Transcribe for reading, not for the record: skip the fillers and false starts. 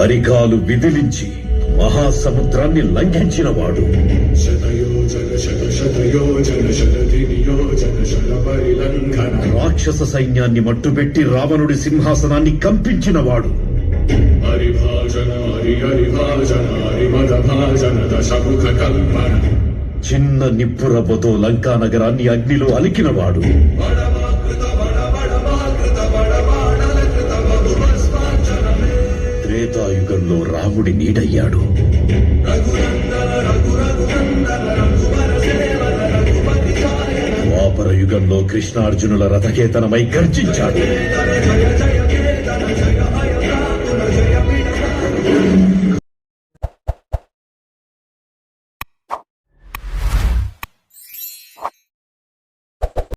అరికాలు విదిలించి మహాసముద్రాన్ని లంఘించినవాడు. రాక్షస సైన్యాన్ని మట్టుబెట్టి రావణుడి సింహాసనాన్ని కంపించినవాడు. చిన్న నిప్పురవ్వతో లంకా నగరాన్ని అగ్నిలో అలికినవాడు. త్రేతాయుగంలో రాముడి నీడయ్యాడు. ద్వాపర యుగంలో కృష్ణార్జునుల రథకేతనమై గర్జించాడు.